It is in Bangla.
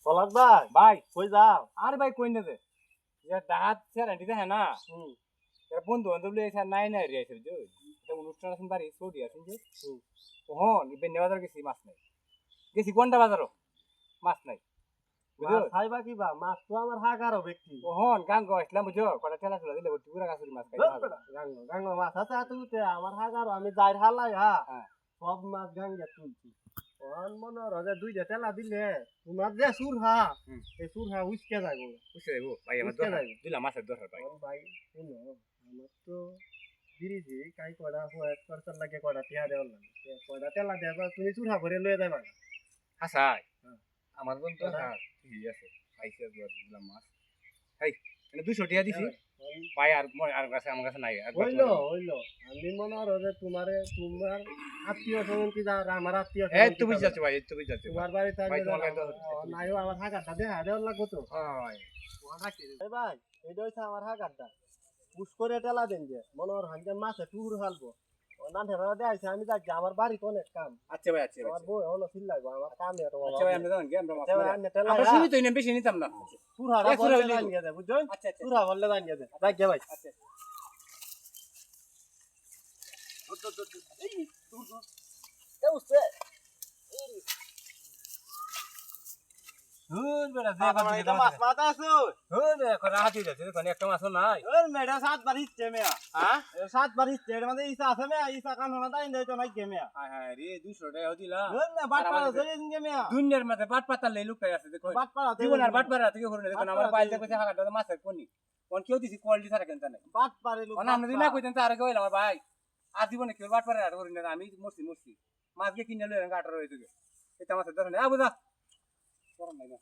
পলাশ ভাই ভাই কই যাও? আরে ভাই কই না যে ডাহাত স্যারান্টি দেখে না এরা বন্ধু বান্ধব লিয়ে এসে নাই নাই রিয়াছে যে এটা অনুষ্ঠান আছেন বাড়ি সৌদি আছেন যে তখন বেন্নে বাজার গেছি মাছ নাই গেছি কোনটা বাজারও মাছ নাই বুঝছো মাছ খাইবা কিবা? মাছ তো আমার হাগারও ব্যক্তি। তখন গাঙ্গ আসলাম বুঝছো কটা ঠেলা ঠেলা দিলে ভর্তি পুরা গাছের মাছ খাই গাঙ্গ গাঙ্গ মাছ আছে তুলতে আমার হাগারও আমি যাই হালাই হ্যাঁ হ্যাঁ সব মাছ গাঙ্গে তুলছি। ওখান মনে হয় দুইটা টেলা দিলে তোমার যে সুরহা এই সুরহা উচকে যাবো। বুঝতে যাবো ভাই আমার বুঝতে দরকার যাবো। দিলাম মাছের দরকার ভাই ভাই শুনো আমার তো দিরিছি কাই কয়টা হোয়াইট খরচার লাগে কয়টা টিয়া দেওয়ার লাগে কয়টা টেলা দেবা তুমি সুরহা ভরে লয়ে যাবা না। হাসাই হ্যাঁ। আমার বন্ধু হ্যাঁ ঠিক আছে খাইছে দিলাম মাছ এই মানে 200 টাকা দিছি ভাই আর কাছে আমার কাছে নাই হইলো হইলো আমি মনে হয় যে তোমার আত্মীয় স্বজন কি যা আমার আত্মীয় এই তো বুঝ যাচ্ছে ভাই এই তো বুঝ যাচ্ছে তোমার বাড়িতে ভাই তোমার কাছে নাইও আমার হাগারটা দেখা দেওয়ার লাগবো তো। হয় ভাই এটা হচ্ছে আমার হাগারটা পুষ করে টেলা দেন যে মনে হয় হাঙ্গে মাছে টুর হালবো না ঠেলা দেখাইছে আমি যাচ্ছি আমার বাড়িতে অনেক কাম। আচ্ছা ভাই আচ্ছা আমার বউ হলো ফিল লাগবো আমার কামে আচ্ছা ভাই আমরা জানেন কি আমরা মাছ আচ্ছা ভাই, মারি। আমি টেলা আমরা শুনি তো ইনে বেশি নিতাম না পুরাটা এক পুরা বললে হইলেই জানিয়ে দেয় বুঝছো? আচ্ছা আচ্ছা পুরা বললে জানিয়ে দেয় যাক ভাই। আচ্ছা হুন বেটা যে কথা দিতে মাছ মাথা আছো হুন এখন হাতি যাচ্ছে কোন একটা মাছ নাই ওর মেডা সাত বার হিচ্ছে মেয়া হ্যাঁ সাত বার হিচ্ছে এর মধ্যে ইসা আছে মেয়া ইসা কান হনা তাই দেয় তো নাই কে মেয়া হায় হায় রে 200 টাকা দিলা ওর না বাট পাড়া ধরে দিন কে মেয়া দুনিয়ার মধ্যে বাট পাতা লই লুকাই আছে দেখো বাট পাড়া জীবন আর বাট পাতা থেকে হরনে দেখো আমার বাইলতে কইছে হাগাটা মাছের কোনি কোন কেউ দিছি কোয়ালিটি ছাড়া কেন জানে বাট পারে লোক কোন আমরা দিনা কইতেন তো আর কইল আমার ভাই আর জীবনে কেউ বাট পারে আর হরনে আমি মরছি মরছি মাছ কে কিনে লই গাটার হইছে এটা মাছের ধরে না বুঝা করম নাই না